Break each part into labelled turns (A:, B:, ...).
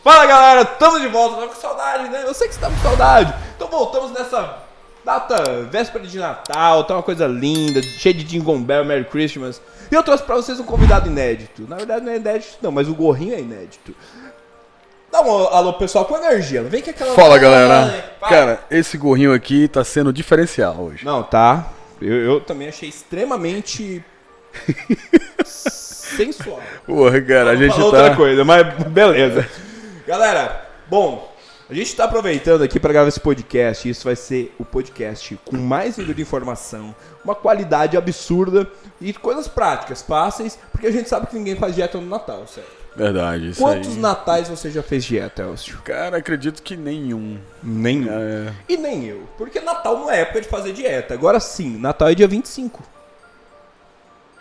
A: Fala galera, estamos de volta, tô com saudade, né? Eu sei que você tá com saudade. Então voltamos nessa data, véspera de Natal, tá uma coisa linda, cheia de Jingle Bell, Merry Christmas. E eu trouxe pra vocês um convidado inédito. Na verdade não é inédito não, mas o gorrinho é inédito. Dá um alô pessoal com energia, não vem que aquela...
B: Fala galera, cara, esse gorrinho aqui tá sendo diferencial hoje.
A: Não, tá. Eu também achei extremamente... sensual.
B: Porra, cara, a gente tá...
A: outra coisa, mas beleza. Galera, bom, a gente tá aproveitando aqui pra gravar esse podcast. Isso vai ser o podcast com mais nível de informação, uma qualidade absurda e coisas práticas, fáceis, porque a gente sabe que ninguém faz dieta no Natal, certo?
B: Verdade, isso
A: Quantos
B: aí.
A: natais você já fez dieta, Elcio?
B: Cara, acredito que nenhum.
A: Nenhum.
B: É.
A: E nem eu, porque Natal não é época de fazer dieta. Agora sim, Natal é dia 25.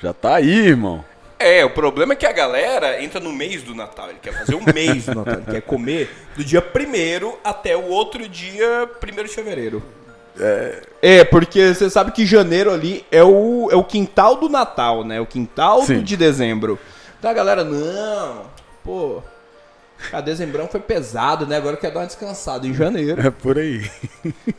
B: Já tá aí, irmão.
A: É, o problema é que a galera entra no mês do Natal, ele quer fazer o mês do Natal, ele quer comer do dia 1º até o outro dia 1º de fevereiro. É, porque você sabe que janeiro ali é o quintal do Natal, né? O quintal de dezembro. Então a galera, não, pô, a dezembrão foi pesado, né? Agora quer dar uma descansada em janeiro.
B: É por aí.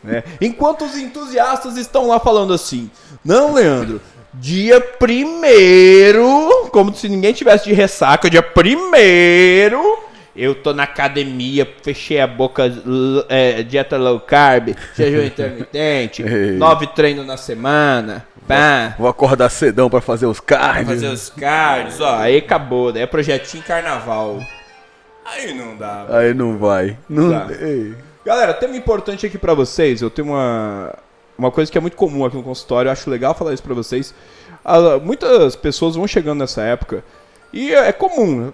A: Né? Enquanto os entusiastas estão lá falando assim, não, Leandro, dia 1º, como se ninguém tivesse de ressaca, dia 1º, eu tô na academia, fechei a boca, dieta low carb, jejum intermitente, 9 treinos na semana, pá.
B: Vou acordar cedão pra fazer os cards.
A: Fazer os cards, ó, aí acabou, daí é projetinho carnaval. Aí não dá.
B: Aí não vai. Não
A: dá. Galera, tema importante aqui pra vocês, eu tenho uma coisa que é muito comum aqui no consultório, eu acho legal falar isso pra vocês. Muitas pessoas vão chegando nessa época e é comum,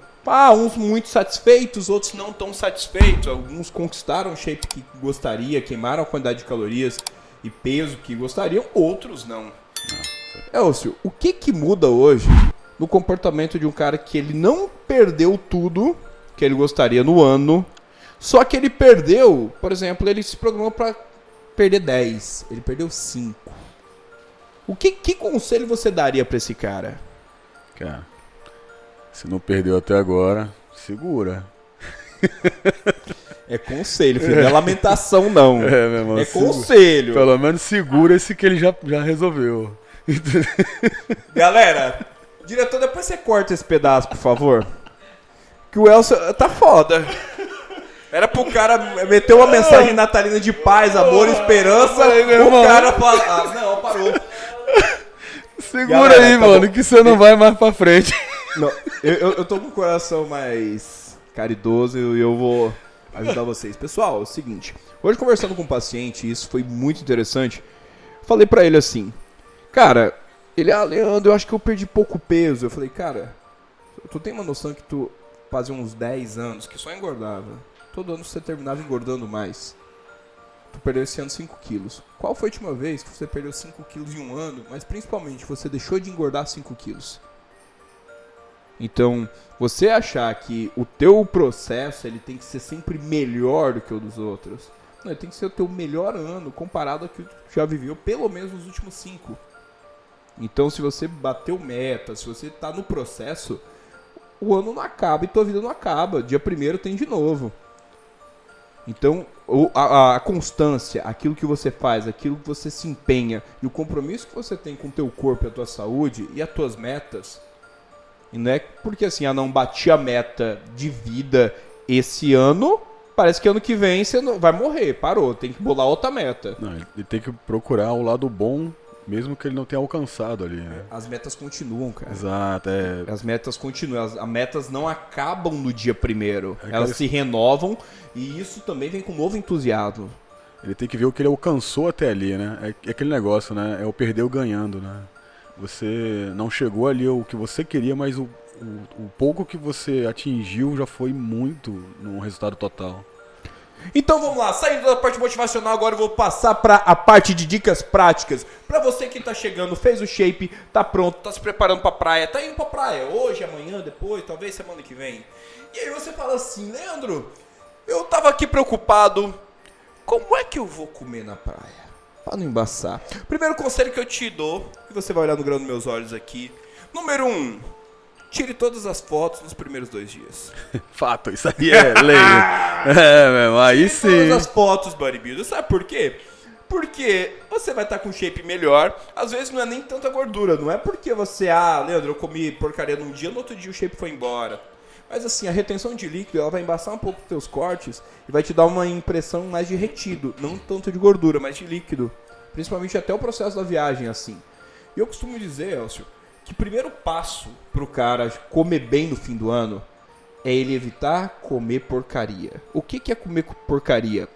A: uns muito satisfeitos, outros não tão satisfeitos. Alguns conquistaram o shape que gostaria, queimaram a quantidade de calorias e peso que gostariam, outros não. Elcio, o que muda hoje no comportamento de um cara que ele não perdeu tudo que ele gostaria no ano, só que ele perdeu, por exemplo, ele se programou pra perder 10, ele perdeu 5. Que conselho você daria pra esse cara?
B: Cara, se não perdeu até agora, segura.
A: É conselho, filho, não é lamentação não.
B: É, meu irmão,
A: conselho.
B: Pelo menos segura esse que ele já resolveu.
A: Galera, diretor, depois você corta esse pedaço, por favor. Que o Elcio tá foda. Era pro cara meter uma mensagem natalina de paz, amor, esperança. O cara fala... não, parou.
B: Segura
A: galera,
B: aí,
A: tá
B: mano,
A: bom.
B: que você não vai mais pra frente.
A: Não, eu tô com o coração mais caridoso e eu vou ajudar vocês. Pessoal, é o seguinte. Hoje conversando com um paciente, isso foi muito interessante. Falei pra ele assim... Cara, Leandro, eu acho que eu perdi pouco peso. Eu falei, cara, tu tem uma noção que tu fazia uns 10 anos que só engordava. Todo ano você terminava engordando mais. Tu perdeu esse ano 5 quilos. Qual foi a última vez que você perdeu 5 quilos em um ano, mas principalmente você deixou de engordar 5 quilos? Então, você achar que o teu processo ele tem que ser sempre melhor do que o dos outros, não, ele tem que ser o teu melhor ano comparado ao que tu já viveu pelo menos nos últimos 5. Então, se você bateu meta, se você tá no processo, o ano não acaba e tua vida não acaba. Dia 1º tem de novo. Então, a constância, aquilo que você faz, aquilo que você se empenha e o compromisso que você tem com o teu corpo e a tua saúde e as tuas metas, e não é porque assim, não bati a meta de vida esse ano, parece que ano que vem você não vai morrer, parou, tem que bolar outra meta.
B: Não, ele tem que procurar o lado bom, mesmo que ele não tenha alcançado ali, né?
A: As metas continuam, cara.
B: Exato,
A: As metas continuam, as metas não acabam no dia 1º. Elas se renovam e isso também vem com um novo entusiasmo.
B: Ele tem que ver o que ele alcançou até ali, né? É aquele negócio, né? É o perdeu ganhando, né? Você não chegou ali o que você queria, mas o pouco que você atingiu já foi muito no resultado total.
A: Então vamos lá, saindo da parte motivacional, agora eu vou passar para a parte de dicas práticas. Para você que tá chegando, fez o shape, tá pronto, tá se preparando para praia, tá indo para praia hoje, amanhã, depois, talvez semana que vem. E aí você fala assim, Leandro, eu tava aqui preocupado, como é que eu vou comer na praia? Para não embaçar. Primeiro conselho que eu te dou, e você vai olhar no grão dos meus olhos aqui. Número 1, tire todas as fotos nos primeiros 2 dias.
B: Fato, isso aí é lei. Mesmo, aí sim.
A: Tire todas as fotos, bodybuilder. Sabe por quê? Porque você vai estar com um shape melhor. Às vezes não é nem tanta gordura. Não é porque você, Leandro, eu comi porcaria num dia, no outro dia o shape foi embora. Mas assim, a retenção de líquido, ela vai embaçar um pouco os teus cortes e vai te dar uma impressão mais de retido. Não tanto de gordura, mas de líquido. Principalmente até o processo da viagem, assim. E eu costumo dizer, Elcio, que o primeiro passo pro cara comer bem no fim do ano é ele evitar comer porcaria. O que é comer porcaria?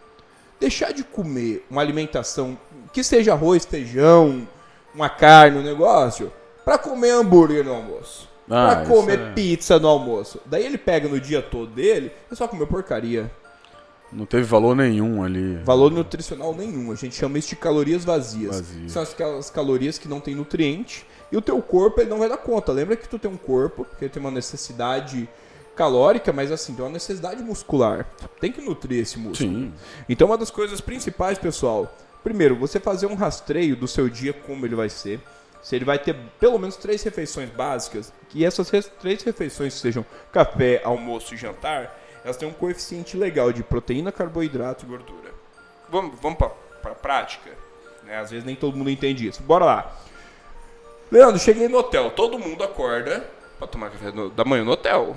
A: Deixar de comer uma alimentação que seja arroz, feijão, uma carne, um negócio, pra comer hambúrguer no almoço. Pra comer pizza no almoço. Daí ele pega no dia todo dele e só comeu porcaria.
B: Não teve valor nenhum ali.
A: Valor nutricional nenhum. A gente chama isso de calorias vazias. São aquelas calorias que não tem nutriente. E o teu corpo ele não vai dar conta. Lembra que tu tem um corpo, que ele tem uma necessidade calórica, mas assim, tem uma necessidade muscular. Tem que nutrir esse músculo.
B: Sim.
A: Então uma das coisas principais, pessoal, primeiro, você fazer um rastreio do seu dia, como ele vai ser. Se ele vai ter pelo menos 3 refeições básicas, que essas 3 refeições sejam café, almoço e jantar, elas têm um coeficiente legal de proteína, carboidrato e gordura. Vamos pra prática? Né? Às vezes nem todo mundo entende isso. Bora lá. Leandro, cheguei no hotel. Todo mundo acorda pra tomar café da manhã no hotel.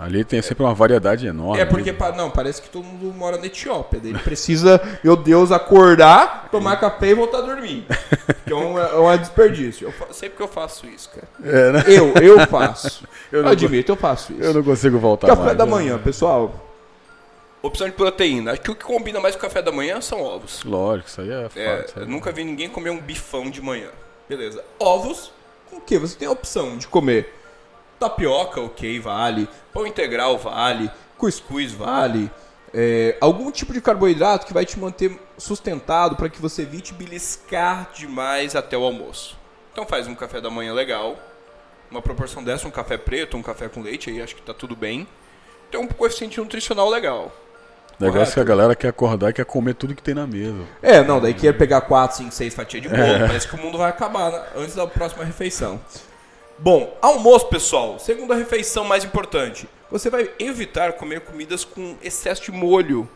B: Ali tem sempre uma variedade enorme.
A: Porque, parece que todo mundo mora na Etiópia. Ele precisa, meu Deus, acordar, tomar café e voltar a dormir. Que é um desperdício. Sempre que eu faço isso, cara.
B: Né?
A: Eu faço. Eu admito, eu faço isso.
B: Eu não consigo voltar
A: Café
B: mais,
A: da manhã, pessoal. Opção de proteína. Acho que o que combina mais com o café da manhã são ovos.
B: Lógico, isso aí é fato.
A: Eu nunca vi ninguém comer um bifão de manhã. Beleza. Ovos, com o quê? Você tem a opção de comer tapioca, ok, vale. Pão integral, vale. Cuscuz, vale. Algum tipo de carboidrato que vai te manter sustentado para que você evite beliscar demais até o almoço. Então faz um café da manhã legal. Uma proporção dessa, um café preto, um café com leite, aí acho que tá tudo bem. Tem um coeficiente nutricional legal.
B: O negócio é que a galera quer acordar e quer comer tudo que tem na mesa.
A: Daí quer pegar 4, 5, 6 fatias de bolo. Parece que o mundo vai acabar antes da próxima refeição. Bom, almoço, pessoal. Segunda refeição mais importante. Você vai evitar comer comidas com excesso de molho.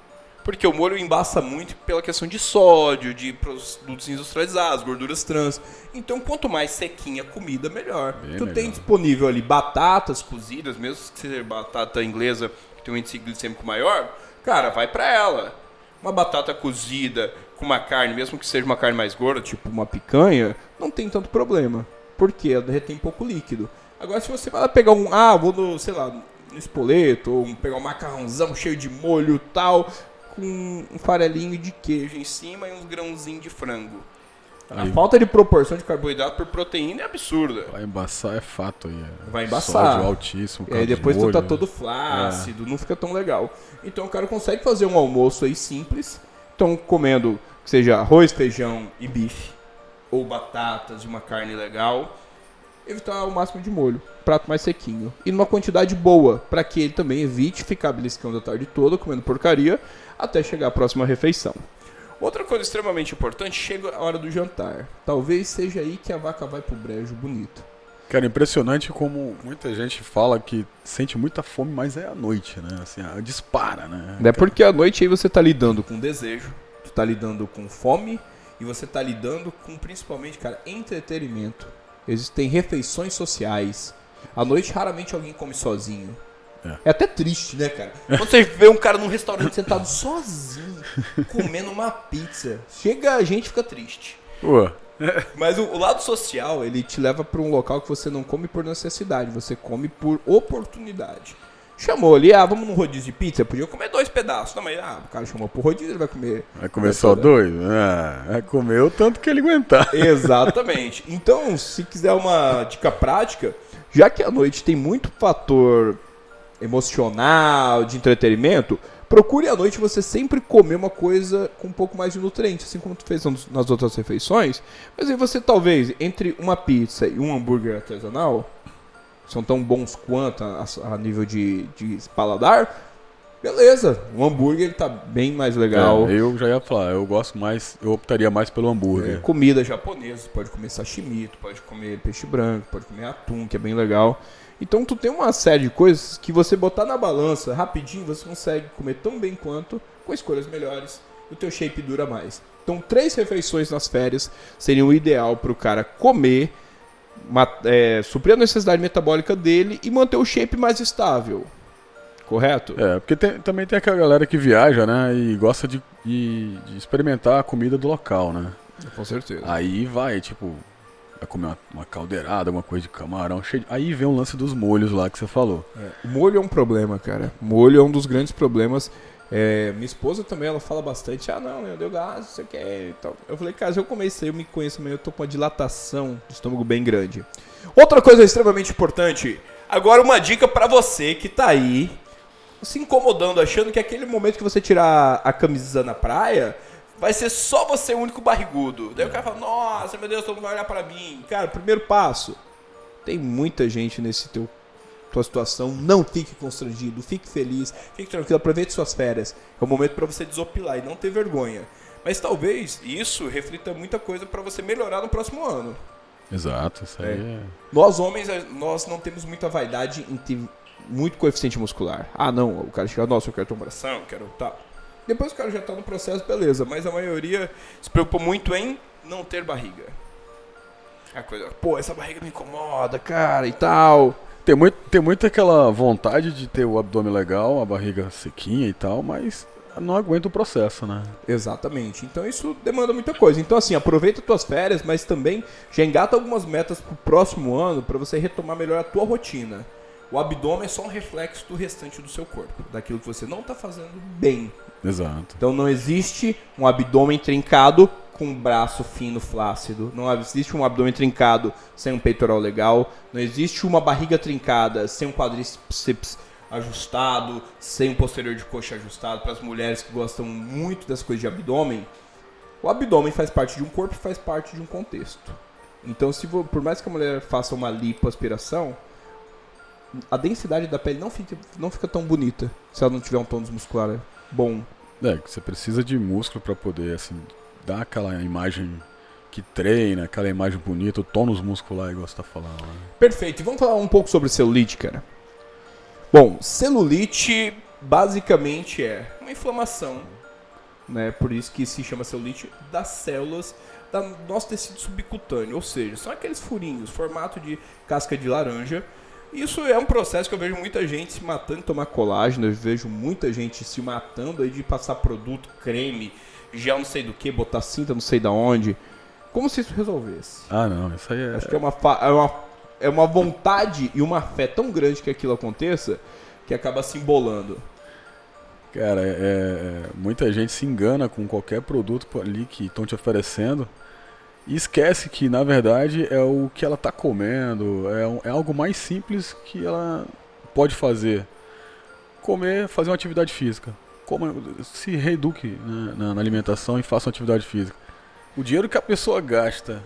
A: Porque o molho embaça muito pela questão de sódio, de produtos industrializados, gorduras trans. Então, quanto mais sequinha a comida, melhor. Tu tem disponível ali batatas cozidas, mesmo que seja batata inglesa, que tem um índice glicêmico maior, cara, vai pra ela. Uma batata cozida com uma carne, mesmo que seja uma carne mais gorda, tipo uma picanha, não tem tanto problema. Porque ela retém pouco líquido. Agora, se você vai lá pegar vou no espoleto, ou pegar um macarrãozão cheio de molho e tal, com um farelinho de queijo em cima e uns grãozinhos de frango. A falta de proporção de carboidrato por proteína é absurda.
B: Vai embaçar, é fato aí.
A: Vai embaçar.
B: Sódio altíssimo.
A: E aí depois tu tá todo flácido, não fica tão legal. Então o cara consegue fazer um almoço aí simples. Então comendo, que seja arroz, feijão e bife. Ou batatas e uma carne legal. Evitar o máximo de molho. Prato mais sequinho. E numa quantidade boa, para que ele também evite ficar beliscando a tarde toda, comendo porcaria, até chegar à próxima refeição. Outra coisa extremamente importante, chega a hora do jantar. Talvez seja aí que a vaca vai pro brejo bonito.
B: Cara, impressionante como muita gente fala que sente muita fome, mas é à noite, né? Assim, dispara, né?
A: É porque à noite aí você tá lidando com desejo, tu tá lidando com fome, e você tá lidando com, principalmente, cara, entretenimento. Existem refeições sociais. À noite, raramente alguém come sozinho. É até triste, né, cara? Quando você vê um cara num restaurante sentado sozinho, comendo uma pizza, chega a gente fica triste. Mas o lado social, ele te leva para um local que você não come por necessidade, você come por oportunidade. Chamou ali, vamos num rodízio de pizza, podia comer 2 pedaços. Não, mas o cara chamou pro rodízio, ele vai comer...
B: Vai comer só 2? Vai comer o tanto que ele aguentar.
A: Exatamente. Então, se quiser uma dica prática, já que à noite tem muito fator emocional, de entretenimento, procure à noite você sempre comer uma coisa com um pouco mais de nutriente, assim como tu fez nas outras refeições. Mas aí você talvez, entre uma pizza e um hambúrguer artesanal, são tão bons quanto a nível de paladar, beleza. O hambúrguer tá bem mais legal.
B: Eu já ia falar, eu optaria mais pelo hambúrguer.
A: Comida japonesa, você pode comer sashimi, tu pode comer peixe branco, pode comer atum, que é bem legal. Então tu tem uma série de coisas que você botar na balança rapidinho, você consegue comer tão bem quanto, com escolhas melhores, e o teu shape dura mais. Então 3 refeições nas férias seriam o ideal para o cara comer, suprir a necessidade metabólica dele e manter o shape mais estável. Correto?
B: Porque também tem aquela galera que viaja, né, e gosta de experimentar a comida do local, né?
A: Com certeza.
B: Aí vai comer uma caldeirada, alguma coisa de camarão. Aí vem o lance dos molhos lá que você falou.
A: O molho é um problema, cara. Molho é um dos grandes problemas. Minha esposa também, ela fala bastante. Não, eu deu gás, não sei o que e tal. Eu falei, cara, se eu comer isso aí, eu me conheço, mas eu tô com uma dilatação do estômago bem grande. Outra coisa extremamente importante. Agora uma dica pra você que tá aí se incomodando, achando que aquele momento que você tirar a camisa na praia vai ser só você o único barrigudo. Daí o cara fala, nossa, meu Deus, todo mundo vai olhar pra mim. Cara, primeiro passo. Tem muita gente nesse tua situação. Não fique constrangido, fique feliz, fique tranquilo, aproveite suas férias. É o momento pra você desopilar e não ter vergonha. Mas talvez isso reflita muita coisa pra você melhorar no próximo ano.
B: Exato, isso aí
A: Nós homens, nós não temos muita vaidade em ter muito coeficiente muscular. Não, o cara chega, nossa, eu quero ter um bração, eu quero tal. Depois o cara já tá no processo, beleza. Mas a maioria se preocupa muito em não ter barriga. A coisa, essa barriga me incomoda, cara, e tal.
B: Tem muito aquela vontade de ter o abdômen legal, a barriga sequinha e tal, mas não aguenta o processo, né?
A: Exatamente. Então isso demanda muita coisa. Então assim, aproveita tuas férias, mas também já engata algumas metas pro próximo ano pra você retomar melhor a tua rotina. O abdômen é só um reflexo do restante do seu corpo, daquilo que você não tá fazendo bem.
B: Exato.
A: Então não existe um abdômen trincado com um braço fino, flácido. Não existe um abdômen trincado sem um peitoral legal. Não existe uma barriga trincada sem um quadríceps ajustado, sem um posterior de coxa ajustado. Para as mulheres que gostam muito das coisas de abdômen, o abdômen faz parte de um corpo e faz parte de um contexto. Então, por mais que a mulher faça uma lipoaspiração, a densidade da pele não fica tão bonita se ela não tiver um tônus muscular bom.
B: Você precisa de músculo para poder, assim, dar aquela imagem que treina, aquela imagem bonita, o tônus muscular, igual você tá falando. Né?
A: Perfeito. E vamos falar um pouco sobre celulite, cara. Bom, celulite basicamente é uma inflamação, né? Por isso que se chama celulite, das células do nosso tecido subcutâneo. Ou seja, são aqueles furinhos, formato de casca de laranja. Isso é um processo que eu vejo muita gente se matando de tomar colágeno, eu vejo muita gente se matando aí de passar produto, creme, gel não sei do que, botar cinta não sei da onde. Como se isso resolvesse?
B: Não, isso aí
A: Acho que é uma vontade e uma fé tão grande que aquilo aconteça que acaba se embolando.
B: Cara, muita gente se engana com qualquer produto ali que estão te oferecendo. E esquece que, na verdade, é o que ela está comendo, é algo mais simples que ela pode fazer. Fazer uma atividade física. Se reeduque, né, na alimentação e faça uma atividade física. O dinheiro que a pessoa gasta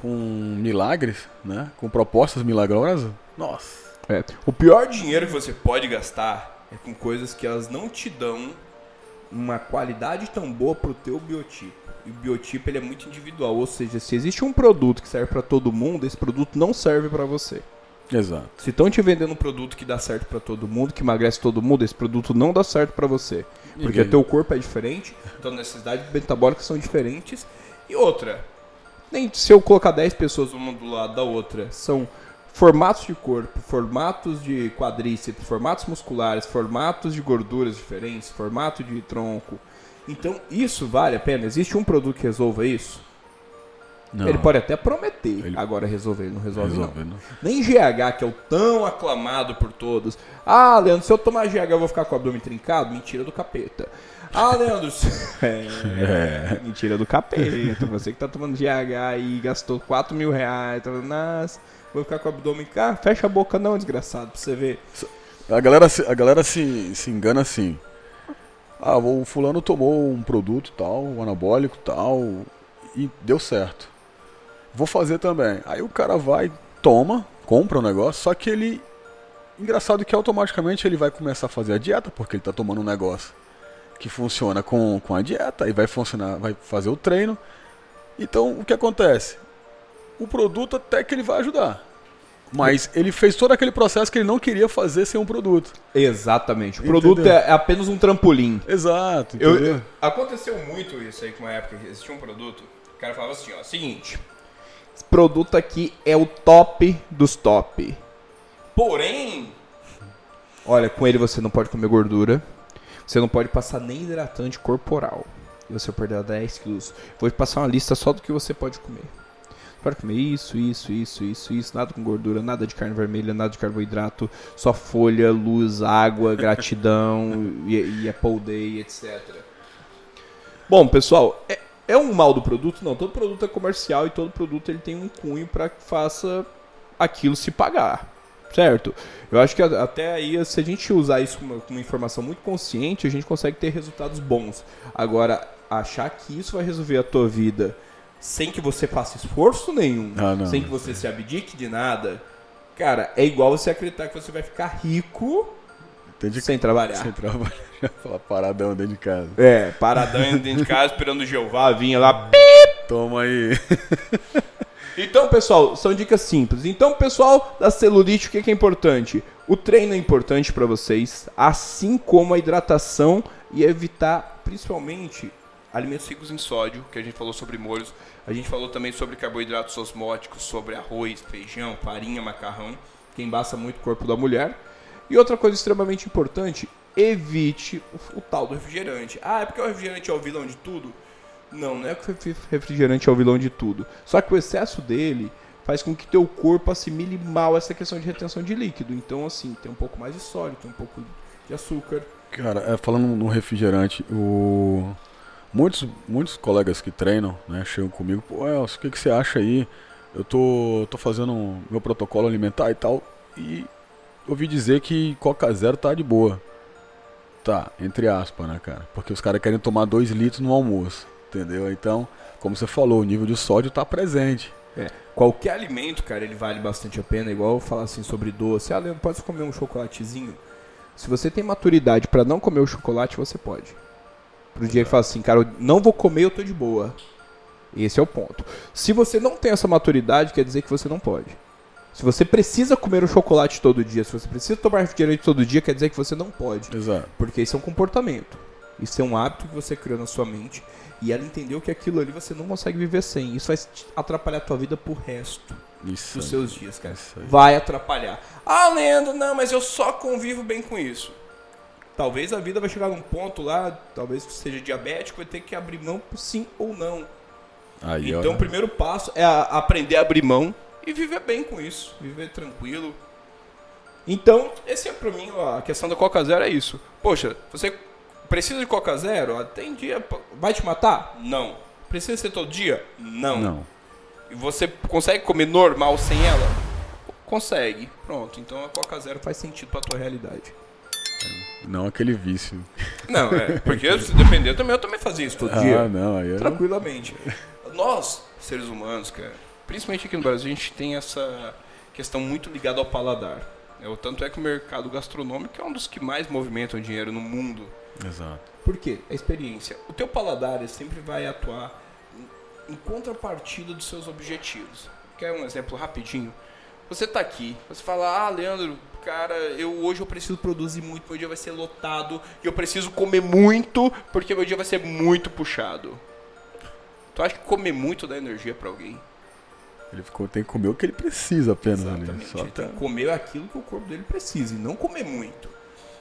B: com milagres, né, com propostas milagrosas, nossa.
A: O pior dinheiro que você pode gastar é com coisas que elas não te dão uma qualidade tão boa pro teu biotipo. E o biotipo ele é muito individual, ou seja, se existe um produto que serve para todo mundo, esse produto não serve para você.
B: Exato.
A: Se estão te vendendo um produto que dá certo para todo mundo, que emagrece todo mundo, esse produto não dá certo para você. Porque teu corpo é diferente, então necessidades metabólicas são diferentes. E outra, nem se eu colocar 10 pessoas uma do lado da outra, são formatos de corpo, formatos de quadríceps, formatos musculares, formatos de gorduras diferentes, formato de tronco. Então, isso vale a pena? Existe um produto que resolva isso? Não. Ele pode até prometer, agora resolver, ele não resolve não. Nem GH, que é o tão aclamado por todos. Leandro, se eu tomar GH eu vou ficar com o abdômen trincado? Mentira do capeta. Leandro, mentira do capeta. Você que tá tomando GH e gastou 4 mil reais, tá falando, nossa, vou ficar com o abdômen... fecha a boca não, desgraçado, pra você ver.
B: A galera se engana assim. O fulano tomou um produto tal, um anabólico tal, e deu certo. Vou fazer também. Aí o cara vai, compra o negócio, só que ele engraçado que automaticamente ele vai começar a fazer a dieta, porque ele tá tomando um negócio que funciona com a dieta, e vai funcionar, vai fazer o treino. Então, o que acontece? O produto até que ele vai ajudar. Mas ele fez todo aquele processo que ele não queria fazer sem um produto.
A: Exatamente. O
B: Entendeu?
A: produto é apenas um trampolim.
B: Exato, entendeu?
A: Aconteceu muito isso aí com uma época que existia um produto. O cara falava assim, ó, seguinte, esse produto aqui é o top dos top. Porém, olha, com ele você não pode comer gordura, você não pode passar nem hidratante corporal. E você vai perder 10 quilos. Vou te passar uma lista só do que você pode comer. Pode comer isso, nada com gordura, nada de carne vermelha, nada de carboidrato, só folha, luz, água, gratidão e Apple Day, etc. Bom, pessoal, é um mal do produto? Não, todo produto é comercial e todo produto ele tem um cunho para que faça aquilo se pagar, certo? Eu acho que até aí, se a gente usar isso como uma informação muito consciente, a gente consegue ter resultados bons. Agora, achar que isso vai resolver a tua vida sem que você faça esforço nenhum, sem que você se abdique de nada, cara, é igual você acreditar que você vai ficar rico sem trabalhar.
B: Sem trabalhar, falar paradão dentro de casa.
A: Paradão dentro de casa, esperando o Jeová, vinha lá,
B: toma aí.
A: Então, pessoal, são dicas simples. Então, pessoal da celulite, o que é importante? O treino é importante para vocês, assim como a hidratação e evitar, principalmente, alimentos ricos em sódio, que a gente falou sobre molhos. A gente falou também sobre carboidratos osmóticos, sobre arroz, feijão, farinha, macarrão, que embaça muito o corpo da mulher. E outra coisa extremamente importante, evite o tal do refrigerante. Ah, é porque o refrigerante é o vilão de tudo? Não é que o refrigerante é o vilão de tudo. Só que o excesso dele faz com que teu corpo assimile mal essa questão de retenção de líquido. Então, assim, tem um pouco mais de sódio, tem um pouco de açúcar.
B: Cara, falando no refrigerante, muitos colegas que treinam, né, chegam comigo, pô, Elcio, o que você acha aí? Eu tô fazendo meu protocolo alimentar e tal, e ouvi dizer que Coca Zero tá de boa. Tá, entre aspas, né, cara? Porque os caras querem tomar 2 litros no almoço, entendeu? Então, como você falou, o nível de sódio tá presente.
A: Qualquer alimento, cara, ele vale bastante a pena, igual eu falar assim sobre doce. Ah, Leandro, pode comer um chocolatezinho? Se você tem maturidade pra não comer o chocolate, você pode. Pro dia que fala assim, cara, eu não vou comer, eu tô de boa. Esse é o ponto. Se você não tem essa maturidade, quer dizer que você não pode. Se você precisa comer o chocolate todo dia, se você precisa tomar refrigerante todo dia, quer dizer que você não pode.
B: Exato.
A: Porque isso é um comportamento. Isso é um hábito que você criou na sua mente. E ela entendeu que aquilo ali você não consegue viver sem. Isso vai atrapalhar a tua vida pro resto dos seus dias, cara. Vai atrapalhar. Ah, Leandro, não, mas eu só convivo bem com isso. Talvez a vida vai chegar num ponto lá, talvez você seja diabético, vai ter que abrir mão por sim ou não.
B: Aí,
A: então o primeiro passo é aprender a abrir mão e viver bem com isso, viver tranquilo. Então, esse é pra mim, a questão da Coca Zero é isso. Poxa, você precisa de Coca Zero? Tem dia, vai te matar? Não. Precisa ser todo dia? Não. E você consegue comer normal sem ela? Consegue. Pronto, então a Coca Zero faz sentido pra tua realidade.
B: Não aquele vício.
A: Não, porque se depender, eu também fazia isso todo dia.
B: Não, aí
A: tranquilamente. Nós, seres humanos, cara, principalmente aqui no Brasil, a gente tem essa questão muito ligada ao paladar. Tanto é que o mercado gastronômico é um dos que mais movimentam dinheiro no mundo.
B: Exato.
A: Por quê? A experiência. O teu paladar ele sempre vai atuar em contrapartida dos seus objetivos. Quer um exemplo rapidinho? Você tá aqui, você fala, Leandro, cara, hoje eu preciso produzir muito, meu dia vai ser lotado, e eu preciso comer muito, porque meu dia vai ser muito puxado. Tu acha que comer muito dá energia pra alguém?
B: Ele tem que comer o que ele precisa apenas.
A: Exatamente, ele tem que comer aquilo que o corpo dele precisa, e não comer muito.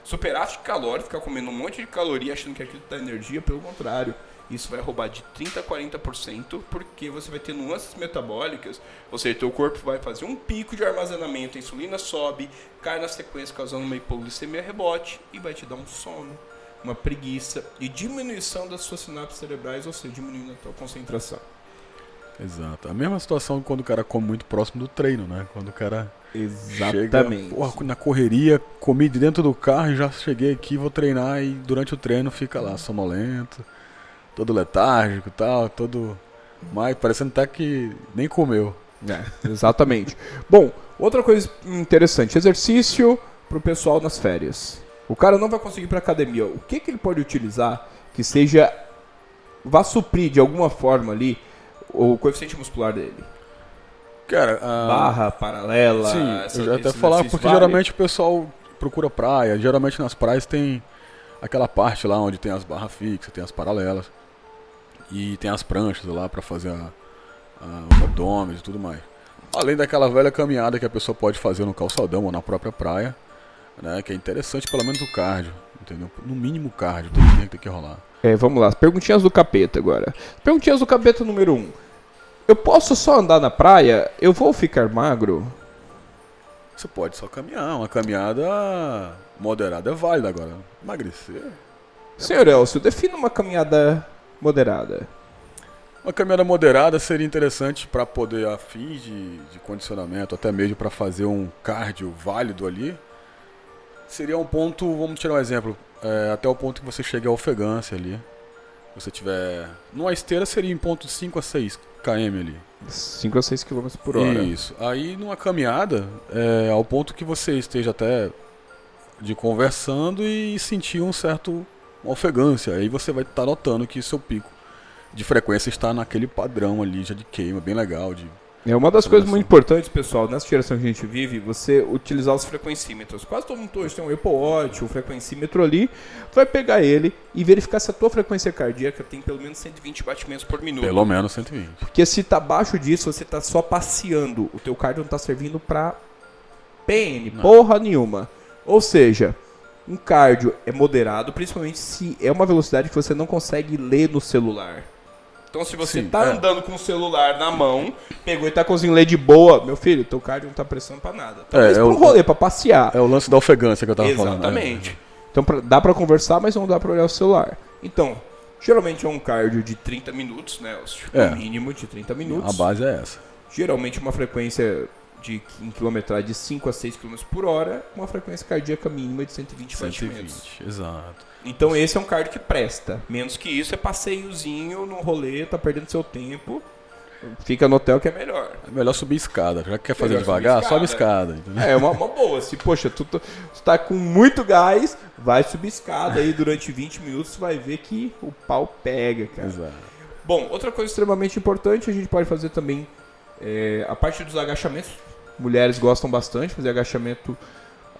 A: Superávit calórico, ficar comendo um monte de caloria achando que aquilo dá energia, pelo contrário. Isso vai roubar de 30% a 40%, porque você vai ter nuances metabólicas, ou seja, teu corpo vai fazer um pico de armazenamento, a insulina sobe, cai na sequência causando uma hipoglicemia rebote e vai te dar um sono, uma preguiça e diminuição das suas sinapses cerebrais, ou seja, diminuindo a tua concentração.
B: Exato. A mesma situação quando o cara come muito próximo do treino, né? Quando o cara
A: exatamente.
B: chega, na correria, comi dentro do carro e já cheguei aqui, vou treinar e durante o treino fica lá sonolento, todo letárgico e tal, todo mais parecendo até que nem comeu.
A: Exatamente. Bom, outra coisa interessante, exercício pro pessoal nas férias. O cara não vai conseguir ir pra academia. O que ele pode utilizar que seja... vá suprir de alguma forma ali o coeficiente muscular dele?
B: Cara,
A: barra, paralela...
B: Sim, eu já até falar, porque geralmente o pessoal procura praia. Geralmente nas praias tem aquela parte lá onde tem as barras fixas, tem as paralelas. E tem as pranchas lá pra fazer os abdômenes e tudo mais. Além daquela velha caminhada que a pessoa pode fazer no calçadão ou na própria praia, né, que é interessante, pelo menos o cardio, entendeu? No mínimo o cardio tem que rolar.
A: Vamos lá, as perguntinhas do capeta agora. Perguntinhas do capeta número 1. Eu posso só andar na praia? Eu vou ficar magro?
B: Você pode só caminhar, uma caminhada moderada é válida agora. Emagrecer...
A: Senhor Elcio, defina uma caminhada moderada.
B: Uma caminhada moderada seria interessante para poder, a fim de condicionamento, até mesmo para fazer um cardio válido ali. Seria um ponto, vamos tirar um exemplo, até o ponto que você chegue à ofegância ali. Se você tiver... Numa esteira seria em ponto 5 a 6 km ali.
A: 5 a 6 km por hora.
B: Isso. Aí numa caminhada, ao ponto que você esteja até de conversando e sentir uma ofegância. Aí você vai estar notando que seu pico de frequência está naquele padrão ali, já de queima, bem legal.
A: É uma das coisas muito importantes, pessoal, nessa geração que a gente vive, você utilizar os frequencímetros. Quase todo mundo hoje tem um Apple Watch, um frequencímetro ali, vai pegar ele e verificar se a tua frequência cardíaca tem pelo menos 120 batimentos por minuto.
B: Pelo menos 120.
A: Porque se tá abaixo disso, você tá só passeando. O teu cardio não tá servindo pra PN, porra nenhuma. Ou seja, um cardio é moderado, principalmente se é uma velocidade que você não consegue ler no celular. Então se você tá andando com o celular na mão, pegou e tá conseguindo ler de boa, meu filho, teu cardio não tá prestando pra nada. Talvez pra um rolê, pra passear.
B: É o lance da ofegância que eu tava falando.
A: Exatamente. Então dá pra conversar, mas não dá pra olhar o celular. Então, geralmente é um cardio de 30 minutos, né? O mínimo de 30 minutos.
B: A base é essa.
A: Geralmente uma frequência em quilometragem de 5 a 6 km por hora, uma frequência cardíaca mínima de 120 batimentos.
B: Exato.
A: Então esse é um cardio que presta. Menos que isso é passeiozinho no rolê, tá perdendo seu tempo. Fica no hotel que é melhor.
B: É melhor subir escada. Já que quer fazer devagar, sobe escada. Entendeu?
A: É uma boa. Se, poxa, tu tá com muito gás, vai subir escada aí durante 20 minutos, você vai ver que o pau pega, cara.
B: Exato.
A: Bom, outra coisa extremamente importante, a gente pode fazer também a parte dos agachamentos. Mulheres gostam bastante de fazer agachamento,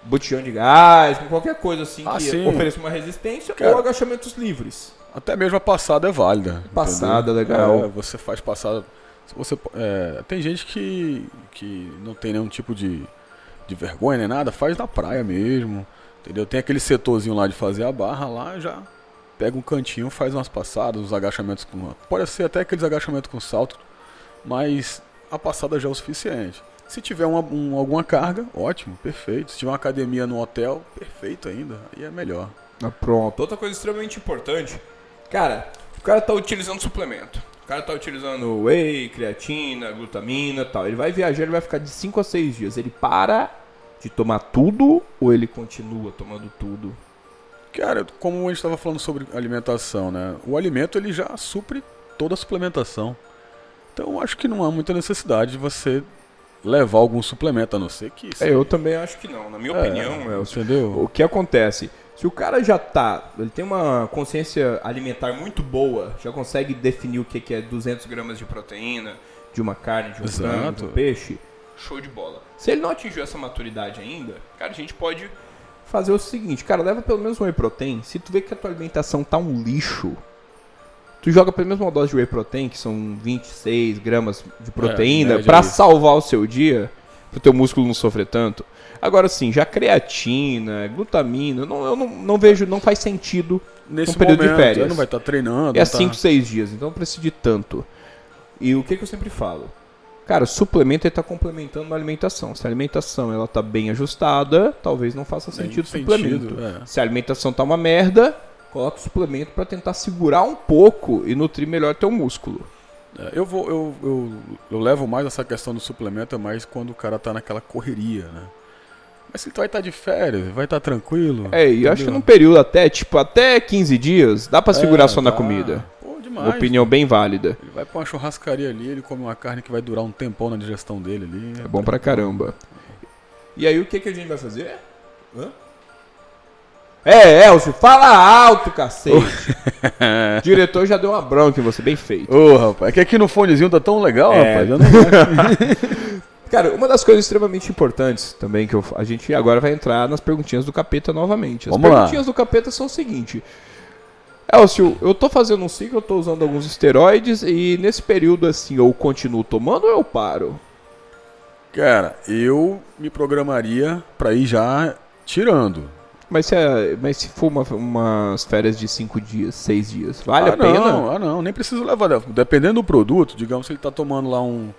A: botijão de gás, qualquer coisa assim que ofereça uma resistência, ou agachamentos livres.
B: Até mesmo a passada é válida.
A: Passada, legal.
B: Você faz passada. Tem gente que não tem nenhum tipo de vergonha nem nada, faz na praia mesmo. Entendeu? Tem aquele setorzinho lá de fazer a barra lá, já pega um cantinho, faz umas passadas, uns agachamentos pode ser até aqueles agachamentos com salto, mas a passada já é o suficiente. Se tiver alguma carga, ótimo, perfeito. Se tiver uma academia no hotel, perfeito ainda, aí é melhor.
A: Pronto. Outra coisa extremamente importante, cara, o cara tá utilizando suplemento. O cara tá utilizando whey, creatina, glutamina e tal. Ele vai viajar, ele vai ficar de 5 a 6 dias. Ele para de tomar tudo ou ele continua tomando tudo?
B: Cara, como a gente estava falando sobre alimentação, né? O alimento ele já supre toda a suplementação. Então acho que não há muita necessidade de você levar algum suplemento, a não ser que...
A: Eu também acho que não. Na minha opinião,
B: entendeu?
A: O que acontece? Se o cara ele tem uma consciência alimentar muito boa, já consegue definir o que é 200 gramas de proteína, de uma carne, de um frango, de um peixe, show de bola. Se ele não atingiu essa maturidade ainda, cara, a gente pode fazer o seguinte, cara, leva pelo menos um whey protein. Se tu vê que a tua alimentação tá um lixo, tu joga pelo menos uma dose de whey protein, que são 26 gramas de proteína, pra salvar o seu dia, pro teu músculo não sofrer tanto. Agora sim, já creatina, glutamina, eu não vejo, não faz sentido
B: nesse
A: período
B: momento,
A: de férias.
B: Não vai estar treinando.
A: É 5, 6 dias, então não precisa de tanto. E o que eu sempre falo? Cara, suplemento ele tá complementando uma alimentação. Se a alimentação ela tá bem ajustada, talvez não faça sentido o suplemento. Se a alimentação tá uma merda, coloca o suplemento para tentar segurar um pouco e nutrir melhor teu músculo.
B: Eu levo mais essa questão do suplemento, mais quando o cara tá naquela correria, né? Mas se ele vai estar de férias, vai estar tranquilo.
A: E eu acho que num período até 15 dias, dá pra segurar só na comida.
B: Pô, demais.
A: Uma opinião bem válida.
B: Ele vai pra uma churrascaria ali, ele come uma carne que vai durar um tempão na digestão dele ali.
A: É bom pra caramba. E aí o que a gente vai fazer? Hã? Elcio, fala alto, cacete. O diretor já deu uma bronca em você, bem feito.
B: Ô, rapaz, é que aqui no fonezinho tá tão legal, rapaz. Eu não
A: Cara, uma das coisas extremamente importantes também, que a gente agora vai entrar nas perguntinhas do capeta novamente. As perguntinhas do capeta são o seguinte. Elcio, eu tô fazendo um ciclo, eu tô usando alguns esteroides e nesse período assim, eu continuo tomando ou eu paro?
B: Cara, eu me programaria pra ir já tirando.
A: Mas se for umas férias de 5 dias, 6 dias, vale a pena?
B: Não, nem preciso levar. Dependendo do produto, digamos, se ele tá tomando lá um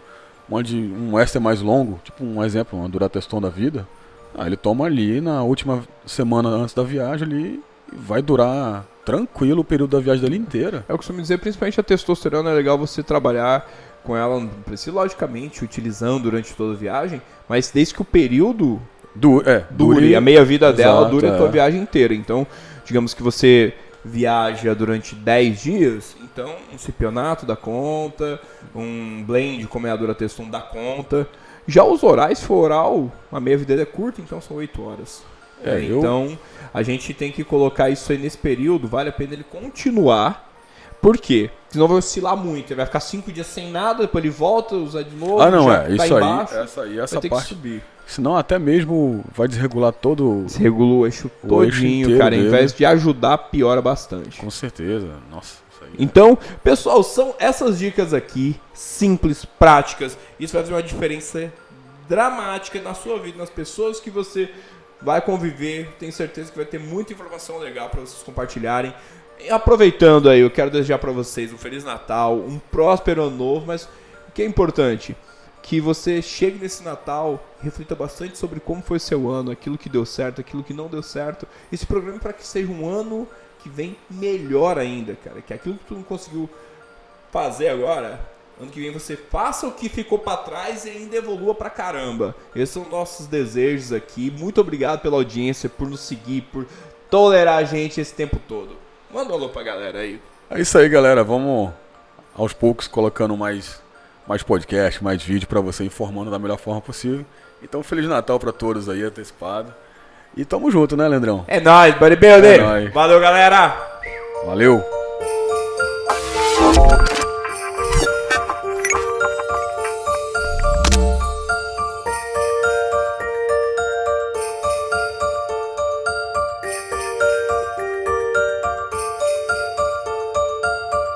B: éster mais longo, tipo um exemplo, uma Durateston da vida, ele toma ali na última semana antes da viagem ali e vai durar tranquilo o período da viagem dele inteira.
A: Eu costumo dizer, principalmente a testosterona, é legal você trabalhar com ela, não precisa logicamente utilizando durante toda a viagem, mas desde que o período dure a meia-vida dela, dure a tua viagem inteira. Então, digamos que você viaja durante 10 dias, então um cipionato dá conta, um blend como é a Durateston dá conta. Já os orais, se for oral, a meia-vida é curta, então são 8 horas. Então, a gente tem que colocar isso aí nesse período, vale a pena ele continuar. Por quê? Senão vai oscilar muito, ele vai ficar 5 dias sem nada, depois ele volta, usa de novo,
B: isso
A: embaixo,
B: aí, essa
A: vai ter
B: parte.
A: que subir.
B: Senão até mesmo vai desregular todo...
A: Desregula o eixo todinho, cara. Ao invés de ajudar, piora bastante.
B: Com certeza. Nossa, isso aí.
A: Então, pessoal, são essas dicas aqui, simples, práticas. Isso vai fazer uma diferença dramática na sua vida, nas pessoas que você vai conviver. Tenho certeza que vai ter muita informação legal para vocês compartilharem. E aproveitando aí, eu quero desejar para vocês um Feliz Natal, um próspero Ano Novo, mas o que é importante? Que você chegue nesse Natal, reflita bastante sobre como foi seu ano, aquilo que deu certo, aquilo que não deu certo, e se programe para que seja um ano que vem melhor ainda, cara. Que aquilo que tu não conseguiu fazer agora, ano que vem você faça o que ficou para trás e ainda evolua pra caramba. Esses são nossos desejos aqui. Muito obrigado pela audiência, por nos seguir, por tolerar a gente esse tempo todo. Manda um alô pra galera aí.
B: É isso aí, galera. Vamos aos poucos colocando mais podcast, mais vídeo pra você, informando da melhor forma possível. Então, Feliz Natal pra todos aí, antecipado. E tamo junto, né, Leandrão?
A: É nóis, bodybuilder.
B: É nóis.
A: Valeu, galera.
B: Valeu.